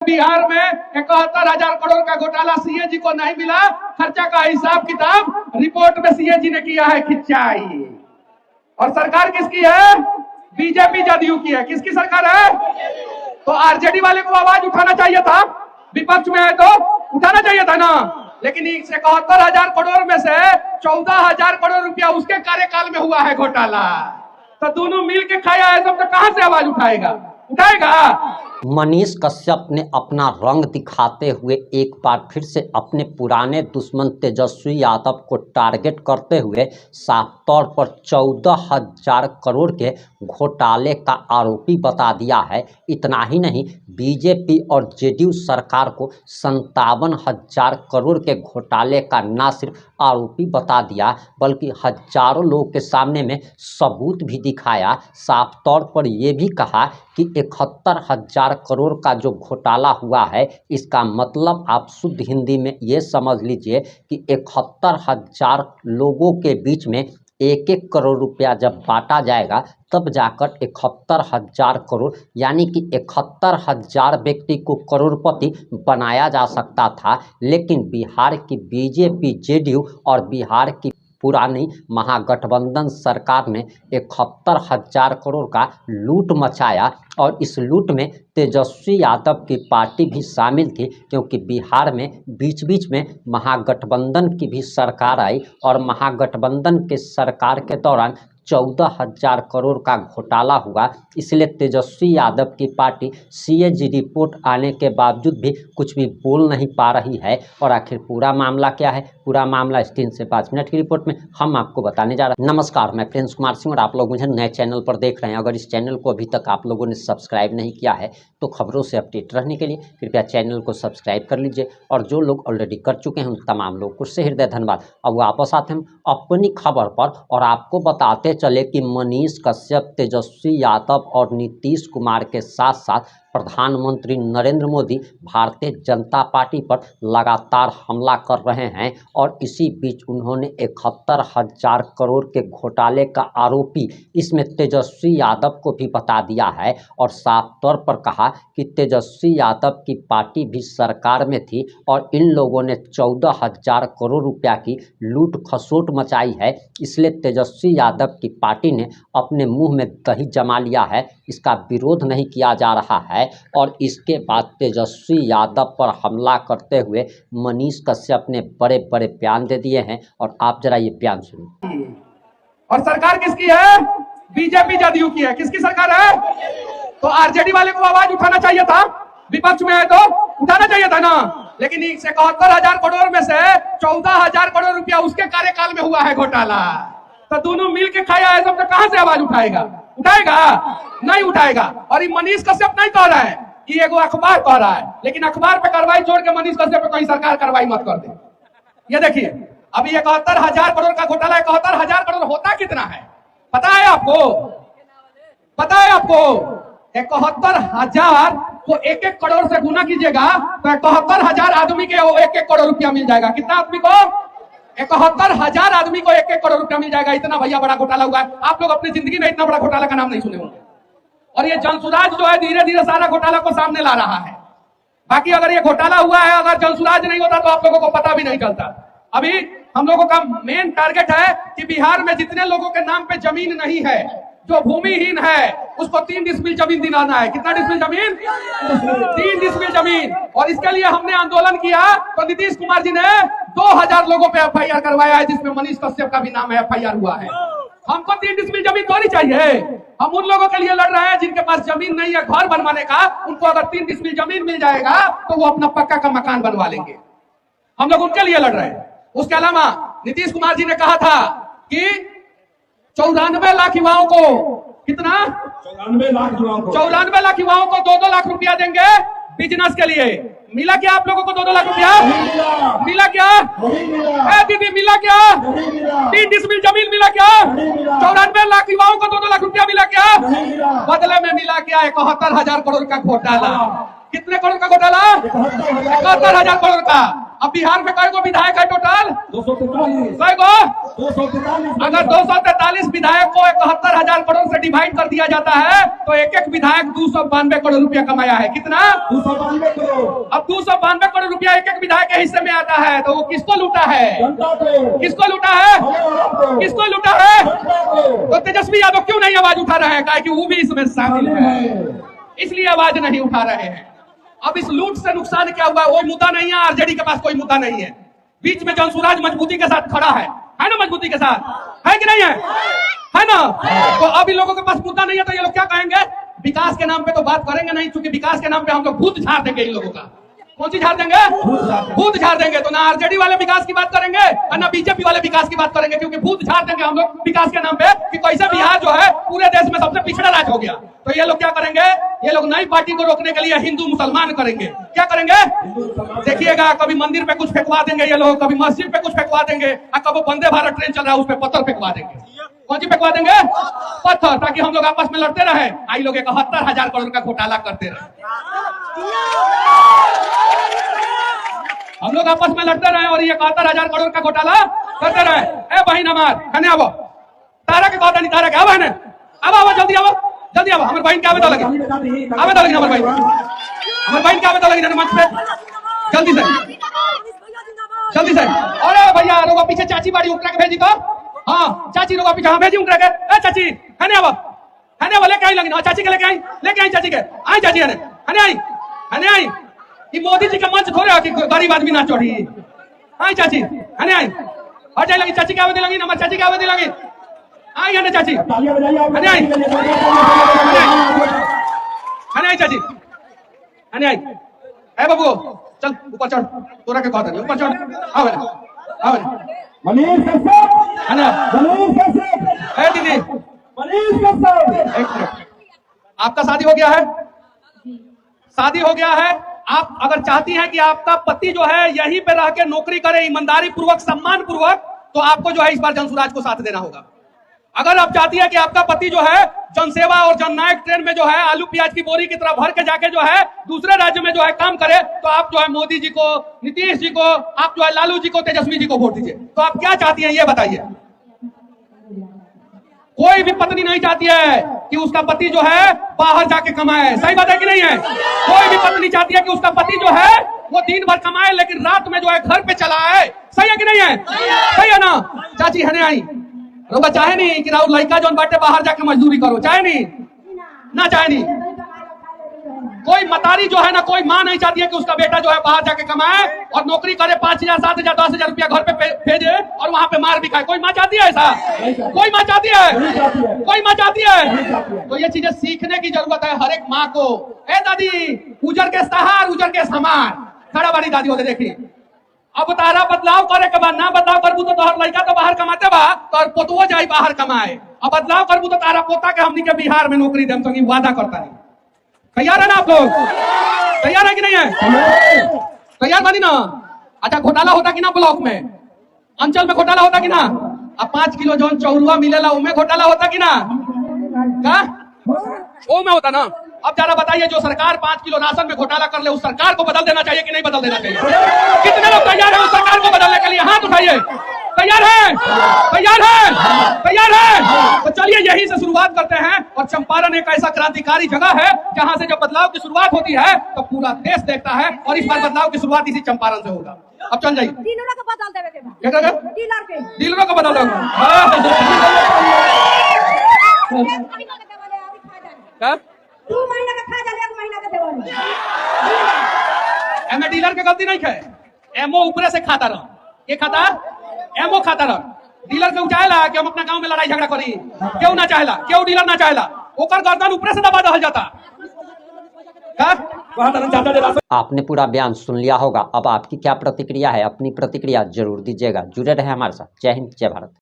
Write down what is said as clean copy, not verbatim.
बिहार में 71,000 करोड़ का घोटाला सीएजी को नहीं मिला। खर्चा का हिसाब किताब रिपोर्ट में सीएजी ने किया है खिंचाई। और सरकार किसकी है? बीजेपी जदयू की है। किसकी सरकार है? तो आरजेडी वाले को आवाज उठाना चाहिए था, विपक्ष में है तो उठाना चाहिए था ना। लेकिन 71,000 करोड़ में से 14,000 करोड़ रुपया उसके कार्यकाल में हुआ है घोटाला। तो दोनों मिल के खाया है सब, तो कहां से आवाज उठाएगा? मनीष कश्यप ने अपना रंग दिखाते हुए एक बार फिर से अपने पुराने दुश्मन तेजस्वी यादव को टारगेट करते हुए साफ तौर पर 14,000 करोड़ के घोटाले का आरोपी बता दिया है। इतना ही नहीं, बीजेपी और जेडीयू सरकार को 57,000 करोड़ के घोटाले का न सिर्फ आरोपी बता दिया बल्कि हजारों लोगों के सामने में सबूत भी दिखाया। साफ तौर पर यह भी कहा कि 71,000 करोड़ का जो घोटाला हुआ है, इसका मतलब आप शुद्ध हिंदी में ये समझ लीजिए कि 71,000 लोगों के बीच में 1-1 करोड़ रुपया जब बांटा जाएगा तब जाकर 71,000 करोड़ यानी कि 71,000 व्यक्ति को करोड़पति बनाया जा सकता था। लेकिन बिहार की बीजेपी, जेडीयू और बिहार की पुरानी महागठबंधन सरकार ने 71,000 करोड़ का लूट मचाया और इस लूट में तेजस्वी यादव की पार्टी भी शामिल थी, क्योंकि बिहार में बीच बीच में महागठबंधन की भी सरकार आई और महागठबंधन के सरकार के दौरान 14,000 करोड़ का घोटाला हुआ। इसलिए तेजस्वी यादव की पार्टी सीएजी रिपोर्ट आने के बावजूद भी कुछ भी बोल नहीं पा रही है। और आखिर पूरा मामला क्या है? पूरा मामला इस 3 से 5 मिनट की रिपोर्ट में हम आपको बताने जा रहे हैं। नमस्कार, मैं प्रिंस कुमार सिंह और आप लोग मुझे नए चैनल पर देख रहे हैं। अगर इस चैनल को अभी तक आप लोगों ने सब्सक्राइब नहीं किया है तो खबरों से अपडेट रहने के लिए कृपया चैनल को सब्सक्राइब कर लीजिए। और जो लोग ऑलरेडी कर चुके हैं उन तमाम लोगों को से हृदय धन्यवाद। अब वापस आते हैं अपनी खबर पर और आपको बताते चले कि मनीष कश्यप, तेजस्वी यादव और नीतीश कुमार के साथ साथ प्रधानमंत्री नरेंद्र मोदी भारतीय जनता पार्टी पर लगातार हमला कर रहे हैं। और इसी बीच उन्होंने 71,000 करोड़ के घोटाले का आरोपी इसमें तेजस्वी यादव को भी बता दिया है और साफ तौर पर कहा कि तेजस्वी यादव की पार्टी भी सरकार में थी और इन लोगों ने 14,000 करोड़ रुपया की लूट खसोट मचाई है। इसलिए तेजस्वी यादव की पार्टी ने अपने मुंह में दही जमा लिया है, इसका विरोध नहीं किया जा रहा है। और इसके बाद तेजस्वी यादव पर हमला करते हुए मनीष कश्यप ने बड़े बड़े बयान दे दिए हैं और आप जरा ये बयान सुनिए। और सरकार किसकी है? बीजेपी जदयू की है। किसकी सरकार है? तो आरजेडी वाले को आवाज उठाना चाहिए था, विपक्ष में है तो उठाना चाहिए था ना। लेकिन 71,000 करोड़ में से 14,000 करोड़ रुपया उसके कार्यकाल में हुआ है घोटाला। तो दोनों मिल के खाया है सब, तो कहां से आवाज उठाएगा? नहीं उठाएगा। और ये मनीष कश्यप नहीं कह रहा है, ये एगो अखबार कह रहा है। लेकिन अखबार पे कार्रवाई छोड़ के मनीष कश्यप पे कोई सरकार कार्रवाई मत कर दे। ये देखिए, अभी 71,000 करोड़ का घोटाला। 71,000 करोड़ होता कितना है पता है आपको? 71,000 को 1-1 करोड़ से गुना कीजिएगा तो 71,000 आदमी के 1-1 करोड़ रुपया मिल जाएगा। कितना आदमी को? 71,000 आदमी को 1-1 करोड़ रुपया मिल जाएगा। इतना भैया बड़ा घोटाला हुआ है। आप लोग अपनी जिंदगी में इतना बड़ा घोटाला का नाम नहीं सुने होंगे। और ये जनसुराज जो है धीरे धीरे सारा घोटाला को सामने ला रहा है। बाकी अगर ये घोटाला हुआ है, अगर जनसुराज नहीं होता तो आप लोगों को पता भी नहीं चलता। अभी हम लोगों का मेन टारगेट है कि बिहार में जितने लोगों के नाम पे जमीन नहीं है, जो भूमिहीन है, उसको 3 डिसमिल जमीन दिलाना है। कितना डिसमिल जमीन? 3 डिसमिल जमीन। और इसके लिए हमने आंदोलन किया तो नीतीश कुमार जी ने 2,000 लोगों पे एफआईआर करवाया है, जिसमें मनीष कश्यप का भी नाम है, एफआईआर हुआ है। हमको 3 डिसमिल जमीन थोड़ी चाहिए। हम उन लोगों के लिए लड़ रहे हैं जिनके पास जमीन नहीं है घर बनवाने का। उनको अगर 3 डिसमिल जमीन मिल जाएगा तो वो अपना पक्का का मकान बनवा लेंगे। हम लोग उनके लिए लड़ रहे हैं। उसके अलावा नीतीश कुमार जी ने कहा था कि 94 लाख युवाओं को, कितना? 94 लाख युवाओं को 2-2 लाख रुपया देंगे बिजनेस के लिए। मिला क्या आप लोगों को 2-2 लाख रुपया? मिला क्या? दीदी मिला क्या? 3 डिसमिल जमीन मिला क्या? 94 लाख युवाओं को 2-2 लाख रुपया मिला क्या? बदले में मिला क्या? 71,000 करोड़ का घोटाला। कितने करोड़ का घोटाला? 71,000 करोड़ का। अब बिहार में कई गो विधायक है टोटल? 243 कई गो? 243 अगर 243 विधायक को 71,000 करोड़ से डिवाइड कर दिया जाता है तो एक एक विधायक 292 करोड़ रुपया कमाया है। कितना? 292 करोड़। अब 292 करोड़ रुपया एक एक विधायक के हिस्से में आता है, तो वो किसको लूटा है? जनता को। किसको लूटा है? किसको लूटा है? तो तेजस्वी यादव क्यों नहीं आवाज उठा रहे हैं? कहा कि वो भी इसमें शामिल है, इसलिए आवाज नहीं उठा रहे हैं। अब इस लूट से नुकसान क्या हुआ? कोई मुद्दा नहीं है, आरजेडी के पास कोई मुद्दा नहीं है। बीच में जनसुराज मजबूती के साथ खड़ा है ना? मजबूती के साथ है कि नहीं है ना? तो अब इन लोगों के पास मुद्दा नहीं है तो ये लोग क्या कहेंगे? विकास के नाम पे तो बात करेंगे नहीं, क्योंकि विकास के नाम पे हम लोग भूत झाड़ देंगे इन लोगों का। कौन सी झाड़ देंगे? भूत झाड़ देंगे। तो ना आरजेडी वाले विकास की बात करेंगे और ना बीजेपी वाले विकास की बात करेंगे, क्योंकि भूत झाड़ देंगे हम लोग विकास के नाम पे कि कैसे बिहार जो है पूरे देश में सबसे पिछड़ा राज्य हो गया। तो ये लोग क्या करेंगे? ये लोग नई पार्टी को रोकने के लिए हिंदू मुसलमान करेंगे। क्या करेंगे? देखिएगा, कभी मंदिर पे कुछ फेंकवा देंगे ये लोग, कभी मस्जिद पे कुछ फेंकवा देंगे, और कभी वंदे भारत ट्रेन चल रहा है उस पर पत्थर फेंकवा देंगे। कौन सी फेंकवा देंगे? पत्थर, ताकि हम लोग आपस में लड़ते रहे। आई लोग 71,000 करोड़ का घोटाला करते रहे, हम लोग आपस में लड़ते रहे और ये 71,000 करोड़ का घोटाला करते रहे। ए बहन हमार कने आवो, तारा के कहता नहीं, तारा के बहन अब आवो, जल्दी आवो, जल्दी आवो। हमारे बहन क्या बता लगे? आवे तो लगी हमारे बहन क्या बता लगी मंच पे? जल्दी से, जल्दी से। अरे भैया रोगा पीछे चाची बाड़ी उतरा के भेजी तो। हाँ चाची रोगा पीछे, हाँ भेजी उतरा के। ए चाची हने आवो, हने आवो, लेके आई लगी। हाँ चाची के लेके आई चाची के। आई चाची हने आई। ये मोदी जी का मंच थोड़े हो कि गरीब आदमी ना चढ़ी। आई चाची हने आई, हट जाए लगी। चाची क्या आवे लगी? हमारी चाची क्या आवे लगी? आई हने चाची हने आई, हने आई चाची हने आई। ए बाबू चल ऊपर चढ़, तोरा के कहता नहीं ऊपर चढ़। आवे मनीष कश्यप, हने मनीष कश्यप, ए दीदी मनीष कश्यप। एक मिनट, आपका शादी हो गया है? शादी हो गया है। आप अगर चाहती हैं कि आपका पति जो है यहीं पे रह के नौकरी करे ईमानदारी पूर्वक, सम्मान पूर्वक, तो आपको जो है इस बार जनसुराज को साथ देना होगा। अगर आप चाहती है कि आपका पति जो है जनसेवा और जननायक ट्रेन में जो है आलू प्याज की बोरी की तरह भर के जाके जो है दूसरे राज्य में जो है काम करे, तो आप जो है मोदी जी को, नीतीश जी को, आप जो है लालू जी को, तेजस्वी जी को वोट दीजिए। तो आप क्या चाहती हैं ये बताइए। कोई भी पत्नी नहीं चाहती है कि उसका पति जो है बाहर जाके कमाए, सही बात है कि नहीं है? कोई भी पत्नी चाहती है कि उसका पति जो है वो दिन भर कमाए लेकिन रात में जो है घर पे चला आए, सही है कि नहीं है? सही है ना? चाची हने आई रोगा चाहे नहीं कि राहुल लड़का जो बाटे बाहर जाके मजदूरी करो, चाहे नहीं ना? चाहे नहीं। कोई मतारी जो है ना, कोई माँ नहीं चाहती है कि उसका बेटा जो है बाहर जाके कमाए और नौकरी करे, 5,000 7,000 10,000 रुपया घर पे भेजे और वहां पे मार भी खाए। कोई माँ चाहती है ऐसा? कोई माँ चाहती है? कोई माँ चाहती है? तो ये चीजें सीखने की जरूरत है हर एक माँ को। ए दादी उजर के सहार उजर के समार, खड़ा बारी दादी होते देखी। अब तारा बदलाव करे के बाद ना बदलाव करबू तो तोहर लड़का तो बाहर कमाते बा, तोहर पोतवो जाई बाहर कमाए। अब बदलाव करबू तो तारा पोता के हमनी के बिहार में नौकरी देम, संगी वादा करता नहीं। तैयार है ना आप लोग? तैयार है कि नहीं है? तैयार बनी ना? अच्छा घोटाला होता कि ना ब्लॉक में, अंचल में घोटाला होता कि ना? अब 5 किलो जौन चौरुआ मिलेला उनमें घोटाला होता कि ना? क्या वो में होता ना? अब जरा बताइए, जो सरकार 5 किलो राशन में घोटाला कर ले उस सरकार को बदल देना चाहिए कि नहीं बदल देना चाहिए? कितने लोग तैयार है उस सरकार को बदलने के लिए? हाथ उठाइए। तैयार है? तैयार है? तैयार है? तो चलिए यहीं से शुरुआत करते हैं। और चंपारण एक ऐसा क्रांतिकारी जगह है जहां से जब बदलाव की शुरुआत होती है तो पूरा देश देखता है, और इस बार बदलाव की शुरुआत इसी चंपारण से होगा। अब चल जाइए, डीलरों को बदल देवे के बाद, डीलर के, डीलरों को बदल देगा। क्या 2 महीना का खा जाले, 1 महीना का देवाली। एमे डीलर के गलती नहीं है, एमओ ऊपरे से खाता रह। ये खाता एमओ खाता रह। डीलर के चाहेला कि हम अपना गांव में लड़ाई झगड़ा करी, क्यों ना चाहेला? क्यों डीलर ना चाहेला? ओकर गर्दन ऊपरे से दबा दहल जाता। आपने पूरा बयान सुन लिया होगा। अब आपकी क्या प्रतिक्रिया है? अपनी प्रतिक्रिया जरूर दीजिएगा। जुड़े रहे हमारे साथ। जय हिंद, जय भारत।